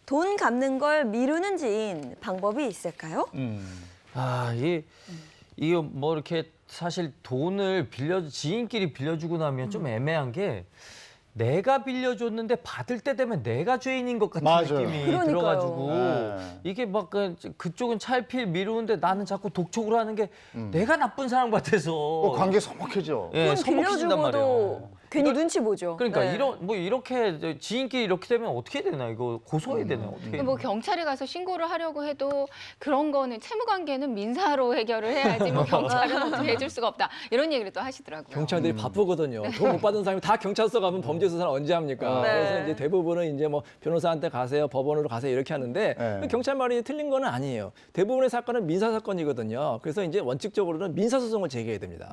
돈 갚는 걸 미루는 지인 방법이 있을까요? 이거 뭐 이렇게 사실 돈을 지인끼리 빌려주고 나면 좀 애매한 게 내가 빌려줬는데 받을 때 되면 내가 죄인인 것 같은 맞아요. 느낌이 그러니까요. 들어가지고 네. 이게 막 그쪽은 차일피일 미루는데 나는 자꾸 독촉을 하는 게 내가 나쁜 사람 같아서 관계 서먹해져. 예, 돈 서먹해진단 말이에요. 빌려주고도 괜히 눈치 보죠. 그러니까 네. 이렇게 지인끼리 이렇게 되면 어떻게 되나 이거 고소해야 되나 어떻게? 뭐 경찰에 가서 신고를 하려고 해도 그런 거는 채무관계는 민사로 해결을 해야지 뭐 경찰은 어떻게 해줄 수가 없다 이런 얘기를 또 하시더라고요. 경찰들이 바쁘거든요. 돈 못 받은 사람이 다 경찰서 가면 범죄 수사를 언제 합니까? 네. 그래서 이제 대부분은 이제 뭐 변호사한테 가세요, 법원으로 가세요 이렇게 하는데 네. 경찰 말이 틀린 건 아니에요. 대부분의 사건은 민사 사건이거든요. 그래서 이제 원칙적으로는 민사 소송을 제기해야 됩니다.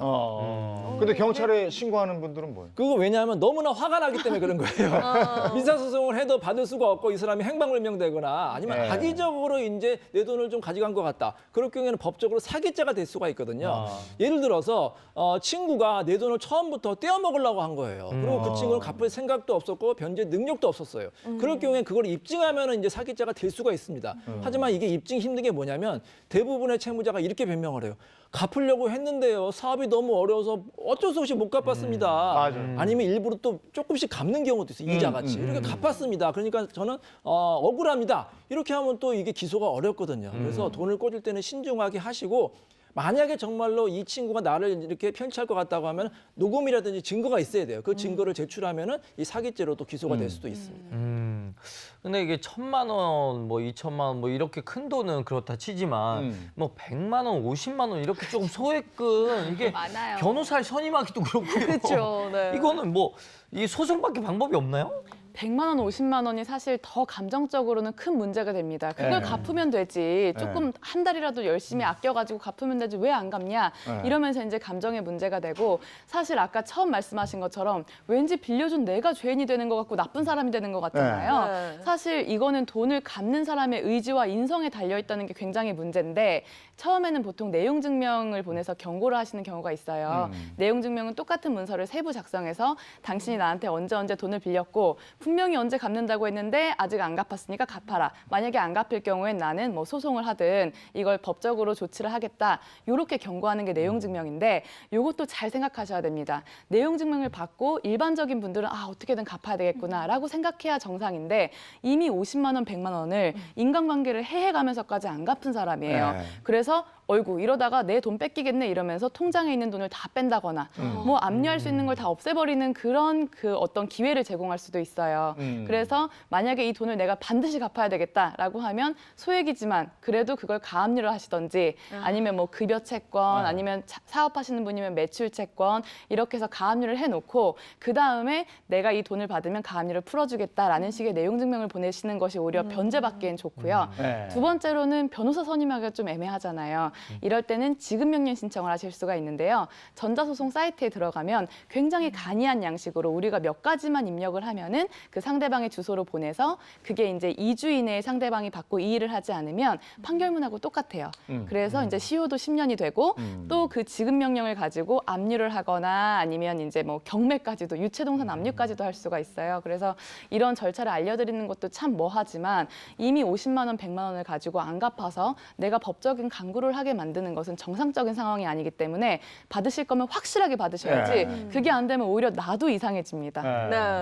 근데 경찰에 신고하는 분들은 뭐예요? 그거 왜냐하면 너무나 화가 나기 때문에 그런 거예요. 민사소송을 해도 받을 수가 없고 이 사람이 행방불명되거나 아니면 네. 악의적으로 이제 내 돈을 좀 가져간 것 같다. 그럴 경우에는 법적으로 사기죄가 될 수가 있거든요. 예를 들어서 친구가 내 돈을 처음부터 떼어먹으려고 한 거예요. 그리고 그 친구는 갚을 생각도 없었고 변제 능력도 없었어요. 그럴 경우에 그걸 입증하면 이제 사기죄가 될 수가 있습니다. 하지만 이게 입증 힘든 게 뭐냐면 대부분의 채무자가 이렇게 변명을 해요. 갚으려고 했는데요. 사업이 너무 어려워서 어쩔 수 없이 못 갚았습니다. 맞아요. 아니면 일부러 또 조금씩 갚는 경우도 있어요. 이자같이. 이렇게 갚았습니다. 그러니까 저는 억울합니다. 이렇게 하면 또 이게 기소가 어렵거든요. 그래서 돈을 꽂을 때는 신중하게 하시고 만약에 정말로 이 친구가 나를 이렇게 편취할 것 같다고 하면 녹음이라든지 증거가 있어야 돼요. 그 증거를 제출하면은 이 사기죄로 또 기소가 될 수도 있습니다. 근데 이게 1,000만 원, 뭐 2,000만 원, 뭐 이렇게 큰 돈은 그렇다 치지만 뭐 100만 원, 50만 원 이렇게 조금 소액은 이게 많아요. 변호사를 선임하기도 그렇고요. 그렇죠. 네. 이거는 뭐 이 소송밖에 방법이 없나요? 100만 원, 50만 원이 사실 더 감정적으로는 큰 문제가 됩니다. 그걸 네. 갚으면 되지. 조금 한 달이라도 열심히 아껴가지고 갚으면 되지. 왜 안 갚냐? 이러면서 이제 감정의 문제가 되고 사실 아까 처음 말씀하신 것처럼 왠지 빌려준 내가 죄인이 되는 것 같고 나쁜 사람이 되는 것 같잖아요. 네. 사실 이거는 돈을 갚는 사람의 의지와 인성에 달려있다는 게 굉장히 문제인데 처음에는 보통 내용 증명을 보내서 경고를 하시는 경우가 있어요. 내용 증명은 똑같은 문서를 세부 작성해서 당신이 나한테 언제 돈을 빌렸고 분명히 언제 갚는다고 했는데 아직 안 갚았으니까 갚아라. 만약에 안 갚을 경우엔 나는 뭐 소송을 하든 이걸 법적으로 조치를 하겠다. 이렇게 경고하는 게 내용 증명인데 이것도 잘 생각하셔야 됩니다. 내용 증명을 받고 일반적인 분들은 어떻게든 갚아야 되겠구나라고 생각해야 정상인데 이미 50만 원, 100만 원을 인간관계를 해해가면서까지 안 갚은 사람이에요. 네. 그래서 어이구 이러다가 내 돈 뺏기겠네 이러면서 통장에 있는 돈을 다 뺀다거나 뭐 압류할 수 있는 걸 다 없애버리는 그런 그 어떤 기회를 제공할 수도 있어요. 그래서 만약에 이 돈을 내가 반드시 갚아야 되겠다라고 하면 소액이지만 그래도 그걸 가압류를 하시던지 아니면 뭐 급여 채권 아니면 사업하시는 분이면 매출 채권 이렇게 해서 가압류를 해놓고 그 다음에 내가 이 돈을 받으면 가압류를 풀어주겠다라는 식의 내용 증명을 보내시는 것이 오히려 변제받기엔 좋고요. 네. 두 번째로는 변호사 선임하기가 좀 애매하잖아요. 이럴 때는 지급 명령 신청을 하실 수가 있는데요. 전자소송 사이트에 들어가면 굉장히 간이한 양식으로 우리가 몇 가지만 입력을 하면은 그 상대방의 주소로 보내서 그게 이제 2주 이내에 상대방이 받고 이의를 하지 않으면 판결문하고 똑같아요. 그래서 이제 시효도 10년이 되고 또 그 지급 명령을 가지고 압류를 하거나 아니면 이제 뭐 경매까지도 유체동산 압류까지도 할 수가 있어요. 그래서 이런 절차를 알려드리는 것도 참 뭐하지만 이미 50만 원, 100만 원을 가지고 안 갚아서 내가 법적인 강구를 하게 만드는 것은 정상적인 상황이 아니기 때문에 받으실 거면 확실하게 받으셔야지 그게 안 되면 오히려 나도 이상해집니다. 네.